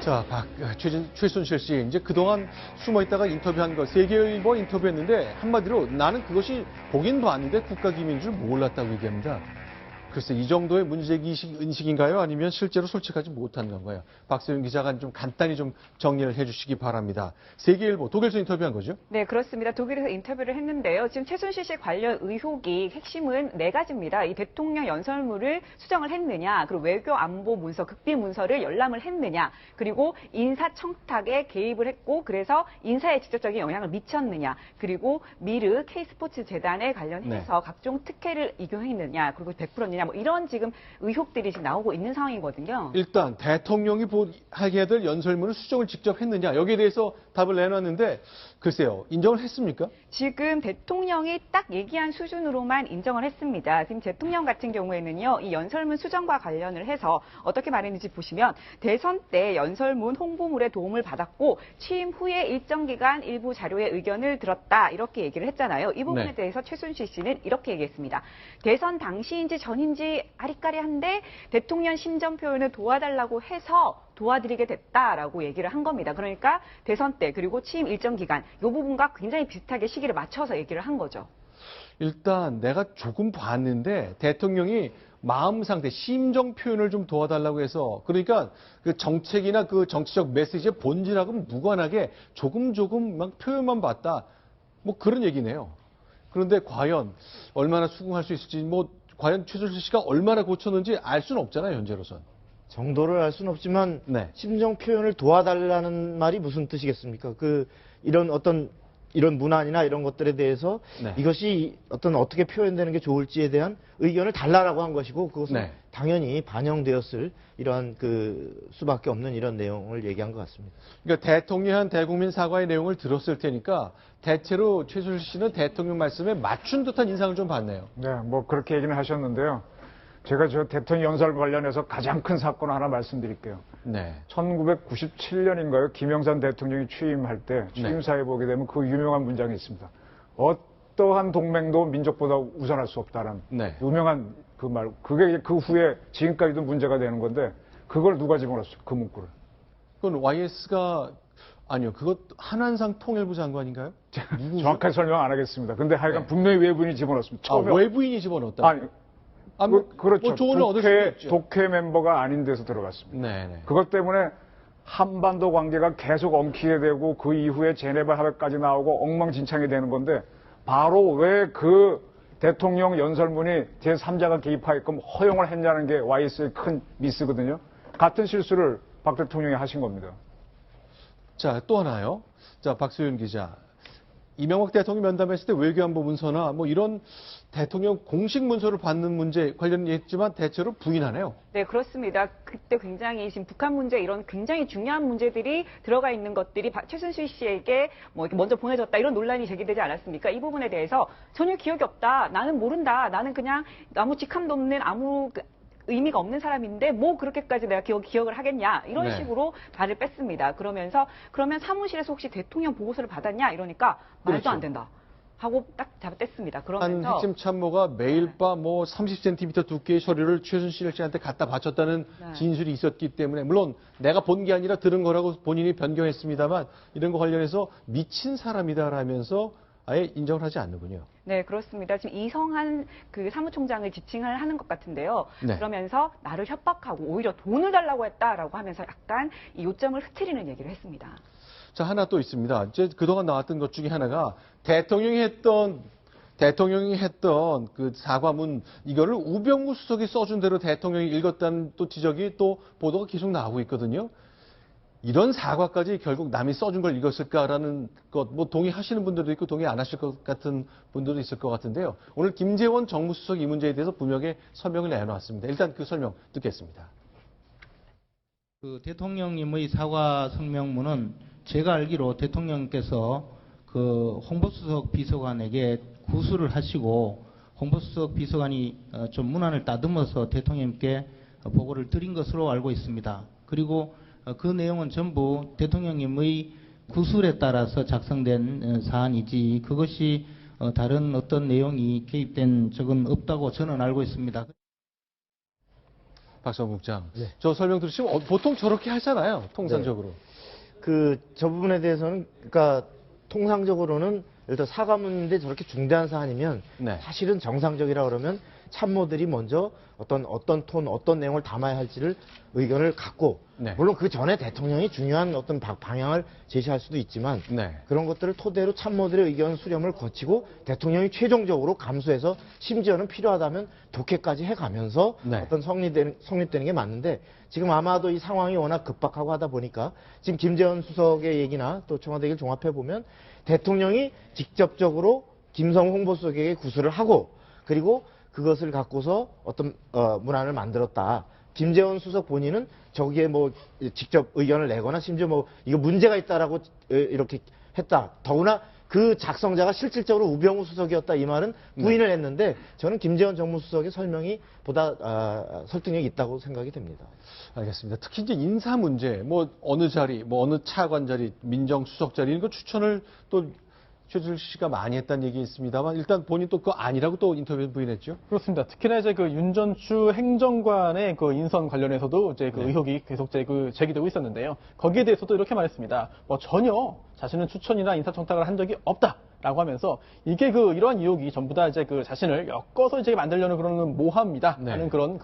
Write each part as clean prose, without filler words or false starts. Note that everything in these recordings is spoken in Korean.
자, 최순실 씨, 이제 그동안 숨어 있다가 인터뷰한 거, 세계일보 인터뷰했는데, 한마디로 나는 그것이 보긴 봤는데 국가기밀인 줄 몰랐다고 얘기합니다. 글쎄, 이 정도의 문제인식인가요? 아니면 실제로 솔직하지 못한 건가요? 박세윤 기자가 좀 간단히 좀 정리를 해주시기 바랍니다. 세계일보, 독일에서 인터뷰한 거죠? 네, 그렇습니다. 독일에서 인터뷰를 했는데요. 지금 최순실 씨 관련 의혹이 핵심은 네 가지입니다. 이 대통령 연설문을 수정을 했느냐, 그리고 외교 안보 문서, 극비 문서를 열람을 했느냐, 그리고 인사청탁에 개입을 했고, 그래서 인사에 직접적인 영향을 미쳤느냐, 그리고 미르 K스포츠 재단에 관련해서 각종 특혜를 이용했느냐, 그리고 100%냐, 뭐 이런 지금 의혹들이 지금 나오고 있는 상황이거든요. 일단 대통령이 하게 될 연설문을 수정을 직접 했느냐, 여기에 대해서 답을 내놨는데 글쎄요, 인정을 했습니까? 지금 대통령이 딱 얘기한 수준으로만 인정을 했습니다. 지금 대통령 같은 경우에는요, 이 연설문 수정과 관련을 해서 어떻게 말했는지 보시면 대선 때 연설문 홍보물에 도움을 받았고 취임 후에 일정 기간 일부 자료의 의견을 들었다 이렇게 얘기를 했잖아요. 이 부분에 대해서 최순실 씨는 이렇게 얘기했습니다. 대선 당시인지 전인지 아리까리한데 대통령 심정 표현을 도와달라고 해서 도와드리게 됐다라고 얘기를 한 겁니다. 그러니까 대선 때 그리고 취임 일정 기간 이 부분과 굉장히 비슷하게 시기를 맞춰서 얘기를 한 거죠. 일단 내가 조금 봤는데 대통령이 마음 상태, 심정 표현을 좀 도와달라고 해서 그러니까 그 정책이나 그 정치적 메시지의 본질하고는 무관하게 조금 막 표현만 봤다. 뭐 그런 얘기네요. 그런데 과연 얼마나 수긍할 수 있을지 뭐 과연 최순실 씨가 얼마나 고쳤는지 알 수는 없잖아요, 현재로선. 정도를 알 수는 없지만 네. 심정 표현을 도와달라는 말이 무슨 뜻이겠습니까? 이런 문안이나 이런 것들에 대해서 네. 이것이 어떻게 표현되는 게 좋을지에 대한 의견을 달라라고 한 것이고 그것은 네. 당연히 반영되었을 이러한 수밖에 없는 이런 내용을 얘기한 것 같습니다. 그러니까 대통령 대국민 사과의 내용을 들었을 테니까 대체로 최순실 씨는 대통령 말씀에 맞춘 듯한 인상을 좀 받네요. 네, 뭐 그렇게 얘기는 하셨는데요. 제가 저 대통령 연설 관련해서 가장 큰 사건 하나 말씀드릴게요. 네. 1997년인가요? 김영삼 대통령이 취임할 때 취임사에 보게 되면 그 유명한 문장이 있습니다. 어떠한 동맹도 민족보다 우선할 수 없다는 유명한 그 말. 그게 그 후에 지금까지도 문제가 되는 건데 그걸 누가 집어넣었어요? 그 문구를. 그건 YS가 아니요. 그것 한한상 통일부 장관인가요? 정확하게 설명 안 하겠습니다. 근데 하여간 분명히 외부인이 집어넣었습니다. 처음에 외부인이 집어넣었다? 아니. 그렇죠. 뭐 조언을 얻을 수도 있죠. 독회 멤버가 아닌 데서 들어갔습니다. 네네. 그것 때문에 한반도 관계가 계속 엉키게 되고 그 이후에 제네바 합의까지 나오고 엉망진창이 되는 건데 바로 왜 그 대통령 연설문이 제3자가 개입하게끔 허용을 했냐는 게 YS의 큰 미스거든요. 같은 실수를 박 대통령이 하신 겁니다. 자, 또 하나요. 자, 박소연 기자. 이명박 대통령 면담했을 때 외교안보 문서나 뭐 이런 대통령 공식 문서를 받는 문제 관련했지만 대체로 부인하네요. 네, 그렇습니다. 그때 굉장히 지금 북한 문제 이런 굉장히 중요한 문제들이 들어가 있는 것들이 최순실 씨에게 뭐 먼저 보내졌다 이런 논란이 제기되지 않았습니까? 이 부분에 대해서 전혀 기억이 없다. 나는 모른다. 나는 그냥 아무 직함도 없는 아무 의미가 없는 사람인데 뭐 그렇게까지 내가 기억을 하겠냐 이런 식으로 발을 뺐습니다. 그러면서 그러면 사무실에서 혹시 대통령 보고서를 받았냐 이러니까 말도 안 된다 하고 딱 잡아뗐습니다. 그러면서 한 핵심 참모가 매일 밤 뭐 30cm 두께의 서류를 최순실 씨한테 갖다 바쳤다는 진술이 있었기 때문에 물론 내가 본 게 아니라 들은 거라고 본인이 변경했습니다만 이런 거 관련해서 미친 사람이다라면서 아예 인정을 하지 않는군요. 네, 그렇습니다. 지금 이성한 그 사무총장을 지칭을 하는 것 같은데요. 네. 그러면서 나를 협박하고 오히려 돈을 달라고 했다라고 하면서 약간 이 요점을 흐트리는 얘기를 했습니다. 자, 하나 또 있습니다. 이제 그동안 나왔던 것 중에 하나가 대통령이 했던 그 사과문 이거를 우병우 수석이 써준 대로 대통령이 읽었다는 또 지적이 또 보도가 계속 나오고 있거든요. 이런 사과까지 결국 남이 써준 걸 읽었을까라는 것, 뭐 동의하시는 분들도 있고 동의 안 하실 것 같은 분들도 있을 것 같은데요. 오늘 김재원 정무수석이 이 문제에 대해서 분명히 설명을 내놓았습니다. 일단 그 설명 듣겠습니다. 그 대통령님의 사과 성명문은 제가 알기로 대통령께서 그 홍보수석 비서관에게 구술을 하시고 홍보수석 비서관이 좀 문안을 다듬어서 대통령님께 보고를 드린 것으로 알고 있습니다. 그리고 그 내용은 전부 대통령님의 구술에 따라서 작성된 사안이지 그것이 다른 어떤 내용이 개입된 적은 없다고 저는 알고 있습니다. 박성국 국장. 네. 저 설명 들으시면 보통 저렇게 하잖아요. 통상적으로. 저 부분에 대해서는, 그러니까, 통상적으로는, 일단 사과문인데 저렇게 중대한 사안이면, 네. 사실은 정상적이라 그러면 참모들이 먼저 어떤 톤, 어떤 내용을 담아야 할지를 의견을 갖고, 네. 물론 그 전에 대통령이 중요한 어떤 방향을 제시할 수도 있지만, 네. 그런 것들을 토대로 참모들의 의견 수렴을 거치고 대통령이 최종적으로 감수해서 심지어는 필요하다면 독해까지 해가면서 네. 어떤 성립되는 게 맞는데, 지금 아마도 이 상황이 워낙 급박하고 하다 보니까 지금 김재원 수석의 얘기나 또 청와대 얘기를 종합해 보면 대통령이 직접적으로 김성호 홍보수석에게 구술을 하고, 그리고 그것을 갖고서 어떤 문안을 만들었다. 김재원 수석 본인은 저기에 뭐 직접 의견을 내거나 심지어 뭐 이거 문제가 있다라고 이렇게 했다. 더구나 그 작성자가 실질적으로 우병우 수석이었다, 이 말은 부인을 했는데, 저는 김재원 정무수석의 설명이 보다 설득력이 있다고 생각이 됩니다. 알겠습니다. 특히 이제 인사 문제, 뭐 어느 자리, 뭐 어느 차관 자리, 민정수석 자리, 이런 거 추천을 또 최순실 씨가 많이 했다는 얘기 있습니다만, 일단 본인 또 그거 아니라고 또 인터뷰에 부인했죠. 그렇습니다. 특히나 이제 그 윤전추 행정관의 그 인선 관련해서도 이제 그 의혹이 계속 제기되고 있었는데요. 거기에 대해서도 이렇게 말했습니다. 뭐 전혀 자신은 추천이나 인사청탁을 한 적이 없다라고 하면서, 이게 이러한 의혹이 전부 다 이제 자신을 엮어서 이제 만들려는 그런 모함이다 하는 네. 그런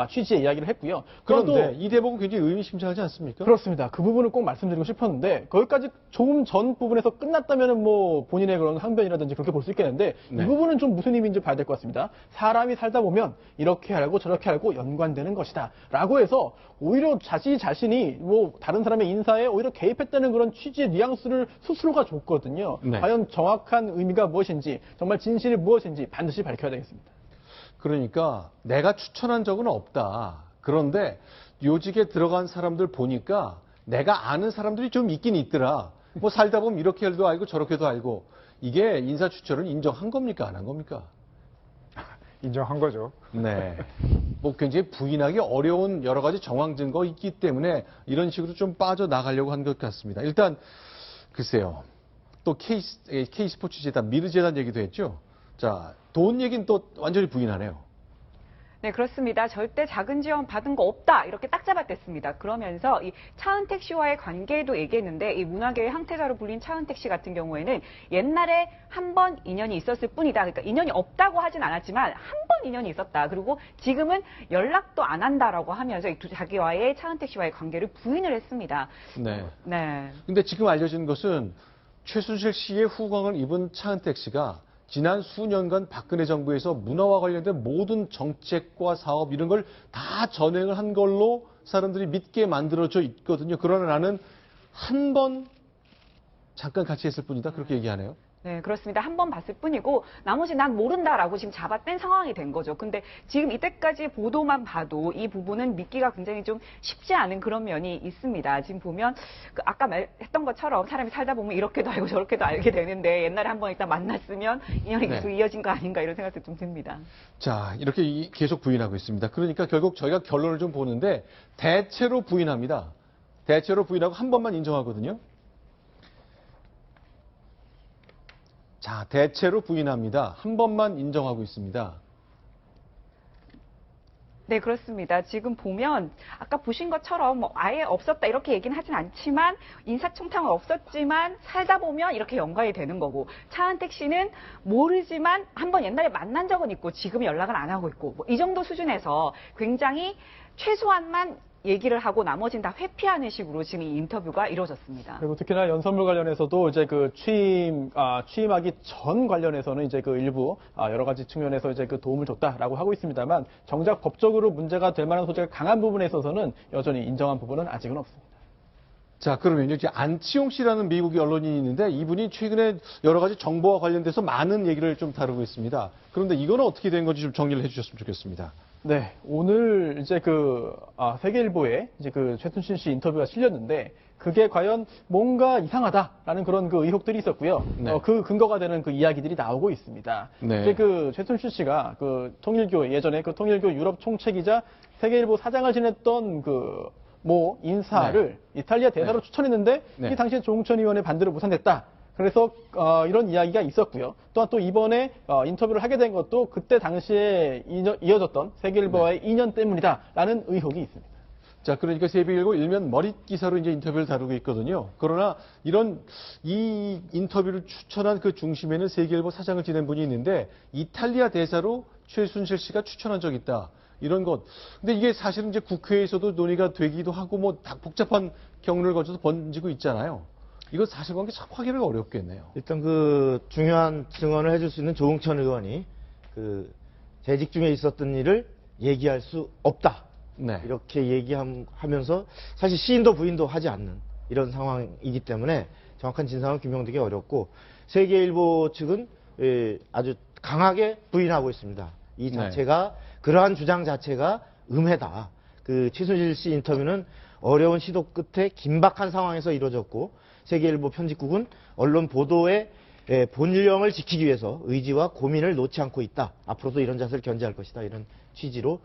취지의 이야기를 했고요. 그런데 그런데 이 대목은 굉장히 의미심장하지 않습니까? 그렇습니다. 그 부분을 꼭 말씀드리고 싶었는데, 거기까지 조금 전 부분에서 끝났다면은 뭐 본인의 그런 항변이라든지 그렇게 볼 수 있겠는데, 네. 이 부분은 좀 무슨 의미인지 봐야 될 것 같습니다. 사람이 살다 보면 이렇게 알고 저렇게 알고 연관되는 것이다 라고 해서, 오히려 자신이 뭐 다른 사람의 인사에 오히려 개입했다는 그런 취지의 뉘앙스를 스스로가 줬거든요. 네. 과연 정확한 의미가 무엇인지, 정말 진실이 무엇인지 반드시 밝혀야 되겠습니다. 그러니까 내가 추천한 적은 없다. 그런데 요직에 들어간 사람들 보니까 내가 아는 사람들이 좀 있긴 있더라. 뭐 살다 보면 이렇게도 알고 저렇게도 알고. 이게 인사 추천을 인정한 겁니까? 안 한 겁니까? 인정한 거죠. 네. 뭐 굉장히 부인하기 어려운 여러 가지 정황 증거 있기 때문에 이런 식으로 좀 빠져나가려고 한 것 같습니다. 일단 글쎄요. 또 K스포츠 재단, 미르 재단 얘기도 했죠. 자, 돈 얘기는 또 완전히 부인하네요. 네, 그렇습니다. 절대 작은 지원 받은 거 없다, 이렇게 딱 잡아댔습니다. 그러면서 이 차은택 씨와의 관계도 얘기했는데, 이 문화계의 항태자로 불린 차은택 씨 같은 경우에는 옛날에 한 번 인연이 있었을 뿐이다. 그러니까 인연이 없다고 하진 않았지만 한 번 인연이 있었다. 그리고 지금은 연락도 안 한다라고 하면서 자기와의 차은택 씨와의 관계를 부인을 했습니다. 네. 네. 근데 지금 알려진 것은 최순실 씨의 후광을 입은 차은택 씨가 지난 수년간 박근혜 정부에서 문화와 관련된 모든 정책과 사업 이런 걸 다 전행을 한 걸로 사람들이 믿게 만들어져 있거든요. 그러나 나는 한 번 잠깐 같이 했을 뿐이다. 그렇게 얘기하네요. 네, 그렇습니다. 한 번 봤을 뿐이고 나머지 난 모른다라고 지금 잡아뗀 상황이 된 거죠. 근데 지금 이때까지 보도만 봐도 이 부분은 믿기가 굉장히 좀 쉽지 않은 그런 면이 있습니다. 지금 보면 아까 말했던 것처럼 사람이 살다 보면 이렇게도 알고 저렇게도 알게 되는데, 옛날에 한 번 일단 만났으면 인연이 계속 이어진 거 아닌가, 이런 생각도 좀 듭니다. 자, 이렇게 계속 부인하고 있습니다. 그러니까 결국 저희가 결론을 좀 보는데 대체로 부인합니다. 대체로 부인하고 한 번만 인정하거든요. 자, 대체로 부인합니다. 한 번만 인정하고 있습니다. 네, 그렇습니다. 지금 보면 아까 보신 것처럼 뭐 아예 없었다 이렇게 얘기는 하진 않지만, 인사청탁은 없었지만 살다 보면 이렇게 연관이 되는 거고, 차은택 씨는 모르지만 한번 옛날에 만난 적은 있고 지금 연락을 안 하고 있고, 뭐 이 정도 수준에서 굉장히 최소한만 얘기를 하고 나머지는 다 회피하는 식으로 지금 이 인터뷰가 이루어졌습니다. 그리고 특히나 연설문 관련해서도 이제 취임하기 전 관련해서는 이제 일부 여러 가지 측면에서 이제 도움을 줬다라고 하고 있습니다만, 정작 법적으로 문제가 될 만한 소재가 강한 부분에 있어서는 여전히 인정한 부분은 아직은 없습니다. 자, 그러면요. 이제 안치홍 씨라는 미국의 언론인이 있는데 이분이 최근에 여러 가지 정보와 관련돼서 많은 얘기를 좀 다루고 있습니다. 그런데 이거는 어떻게 된 건지 좀 정리를 해주셨으면 좋겠습니다. 네, 오늘 이제 세계일보에 이제 최순실 씨 인터뷰가 실렸는데, 그게 과연 뭔가 이상하다라는 그런 의혹들이 있었고요. 네. 그 근거가 되는 이야기들이 나오고 있습니다. 네. 이제 최순실 씨가 통일교, 예전에 통일교 유럽 총책이자 세계일보 사장을 지냈던 인사를 이탈리아 대사로 추천했는데, 네. 이 당시에 조홍천 의원의 반대로 무산됐다. 그래서 이런 이야기가 있었고요. 또한 또 이번에 인터뷰를 하게 된 것도 그때 당시에 이어졌던 세계일보와의 인연 때문이다라는 의혹이 있습니다. 자, 그러니까 세계일보 일면 머릿 기사로 이제 인터뷰를 다루고 있거든요. 그러나 이 인터뷰를 추천한 그 중심에는 세계일보 사장을 지낸 분이 있는데 이탈리아 대사로 최순실 씨가 추천한 적이 있다. 이런 것. 근데 이게 사실은 이제 국회에서도 논의가 되기도 하고 뭐 복잡한 경로를 거쳐서 번지고 있잖아요. 이거 사실관계 참 확인하기가 어렵겠네요. 일단 그 중요한 증언을 해줄 수 있는 조응천 의원이 그 재직 중에 있었던 일을 얘기할 수 없다. 네. 이렇게 얘기하면서 사실 시인도 부인도 하지 않는 이런 상황이기 때문에 정확한 진상을 규명되기 어렵고 세계일보 측은 아주 강하게 부인하고 있습니다. 이 자체가 그러한 주장 자체가 음해다. 그 최순실 씨 인터뷰는 어려운 시도 끝에 긴박한 상황에서 이루어졌고 세계일보 편집국은 언론 보도의 본령을 지키기 위해서 의지와 고민을 놓지 않고 있다. 앞으로도 이런 자세를 견지할 것이다. 이런 취지로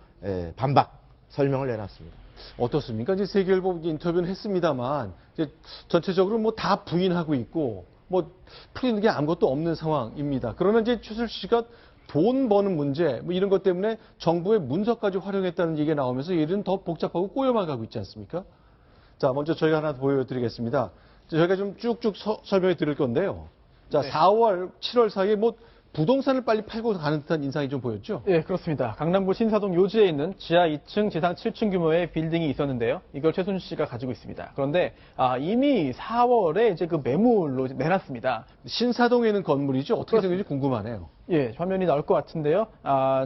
반박 설명을 내놨습니다. 어떻습니까? 이제 세계일보 인터뷰는 했습니다만 이제 전체적으로 뭐 다 부인하고 있고 뭐 풀리는 게 아무것도 없는 상황입니다. 그러나 이제 최순실 씨가 돈 버는 문제 뭐 이런 것 때문에 정부의 문서까지 활용했다는 얘기가 나오면서 일은 더 복잡하고 꼬여만 가고 있지 않습니까? 자, 먼저 저희가 하나 보여드리겠습니다. 저희가 좀 쭉쭉 설명해 드릴 건데요. 자, 4월, 7월 사이에 뭐 부동산을 빨리 팔고 가는 듯한 인상이 좀 보였죠? 네, 그렇습니다. 강남구 신사동 요지에 있는 지하 2층, 지상 7층 규모의 빌딩이 있었는데요. 이걸 최순실 씨가 가지고 있습니다. 그런데 이미 4월에 이제 그 매물로 내놨습니다. 신사동에 있는 건물이죠? 어떻게 생겼는지 궁금하네요. 예, 화면이 나올 것 같은데요.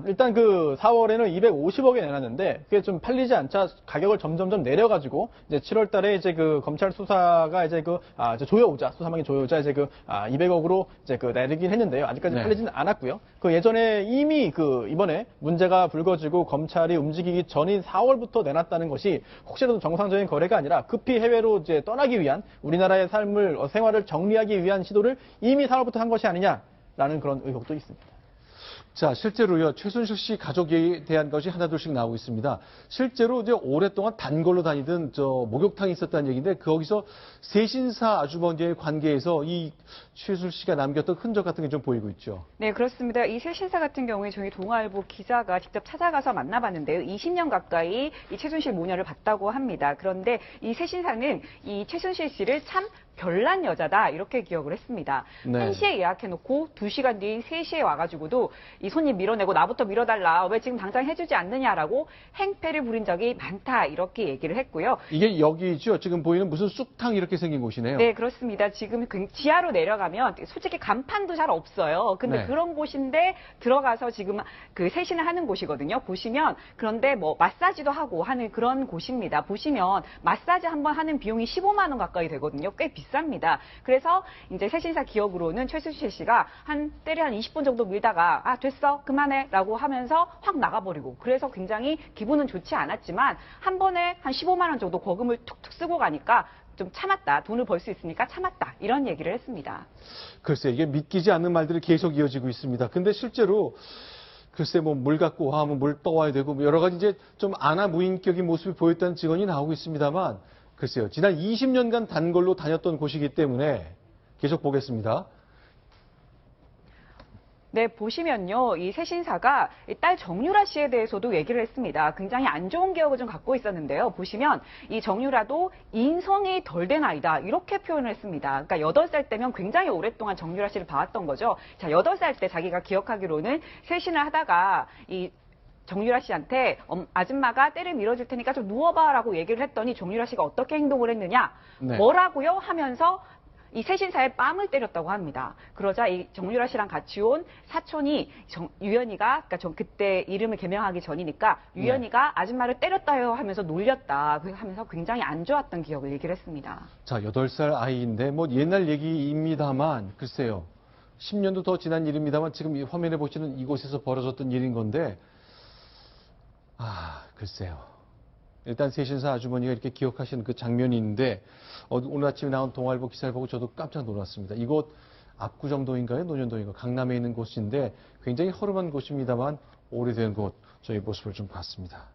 일단 그 4월에는 250억에 내놨는데 그게 좀 팔리지 않자 가격을 점점점 내려가지고 이제 7월 달에 이제 그 검찰 수사가 이제 이제 조여오자, 수사망이 조여오자 이제 200억으로 이제 내리긴 했는데요. 아직까지 팔리지는 않았고요. 그 예전에 이미 이번에 문제가 불거지고 검찰이 움직이기 전인 4월부터 내놨다는 것이 혹시라도 정상적인 거래가 아니라 급히 해외로 이제 떠나기 위한 우리나라의 생활을 정리하기 위한 시도를 이미 4월부터 한 것이 아니냐라는 그런 의혹도 있습니다. 자, 실제로요, 최순실 씨 가족에 대한 것이 하나둘씩 나오고 있습니다. 실제로 이제 오랫동안 단골로 다니던 목욕탕이 있었다는 얘기인데, 거기서 세신사 아주머니의 관계에서 이 최순실 씨가 남겼던 흔적 같은 게 좀 보이고 있죠. 네, 그렇습니다. 이 세신사 같은 경우에 저희 동아일보 기자가 직접 찾아가서 만나봤는데요. 20년 가까이 이 최순실 모녀를 봤다고 합니다. 그런데 이 세신사는 이 최순실 씨를 참 별난 여자다 이렇게 기억을 했습니다. 네. 1시에 예약해놓고 2시간 뒤인 3시에 와가지고도 이 손님 밀어내고 나부터 밀어달라. 왜 지금 당장 해주지 않느냐라고 행패를 부린 적이 많다 이렇게 얘기를 했고요. 이게 여기죠. 지금 보이는 무슨 쑥탕 이렇게 생긴 곳이네요. 네, 그렇습니다. 지금 지하로 내려가면 솔직히 간판도 잘 없어요. 근데 네. 그런 곳인데 들어가서 지금 그 세신을 하는 곳이거든요. 보시면 그런데 뭐 마사지도 하고 하는 그런 곳입니다. 보시면 마사지 한번 하는 비용이 15만 원 가까이 되거든요. 꽤 비쌉니다. 그래서 이제 세신사 기억으로는 최순실 씨가 때려 한 20분 정도 밀다가 됐어 그만해라고 하면서 확 나가버리고 그래서 굉장히 기분은 좋지 않았지만 한 번에 한 15만 원 정도 거금을 툭툭 쓰고 가니까 좀 참았다. 돈을 벌 수 있으니까 참았다. 이런 얘기를 했습니다. 글쎄, 이게 믿기지 않는 말들이 계속 이어지고 있습니다. 근데 실제로 글쎄 뭐 물 갖고 하면 물 떠와야 되고 뭐 여러 가지 이제 좀 아나무인격인 모습이 보였다는 증언이 나오고 있습니다만 글쎄요. 지난 20년간 단골로 다녔던 곳이기 때문에 계속 보겠습니다. 네, 보시면요. 이 세신사가 딸 정유라 씨에 대해서도 얘기를 했습니다. 굉장히 안 좋은 기억을 좀 갖고 있었는데요. 보시면 이 정유라도 인성이 덜 된 아이다. 이렇게 표현을 했습니다. 그러니까 8살 때면 굉장히 오랫동안 정유라 씨를 봐왔던 거죠. 자, 8살 때 자기가 기억하기로는 세신을 하다가 이 정유라 씨한테 아줌마가 때를 밀어줄 테니까 좀 누워봐라고 얘기를 했더니 정유라 씨가 어떻게 행동을 했느냐. 네. 뭐라고요? 하면서 이 세신사에 뺨을 때렸다고 합니다. 그러자 이 정유라 씨랑 같이 온 사촌이 유연이가 그러니까 그때 이름을 개명하기 전이니까 유연이가 아줌마를 때렸다요 하면서 놀렸다 하면서 굉장히 안 좋았던 기억을 얘기를 했습니다. 자, 8살 아이인데 뭐 옛날 얘기입니다만 글쎄요. 10년도 더 지난 일입니다만 지금 이 화면에 보시는 이곳에서 벌어졌던 일인 건데 글쎄요. 일단 세신사 아주머니가 이렇게 기억하시는 그 장면이 있는데 오늘 아침에 나온 동아일보 기사를 보고 저도 깜짝 놀랐습니다. 이곳 압구정동인가요? 논현동인가요? 강남에 있는 곳인데 굉장히 허름한 곳입니다만 오래된 곳 저희 모습을 좀 봤습니다.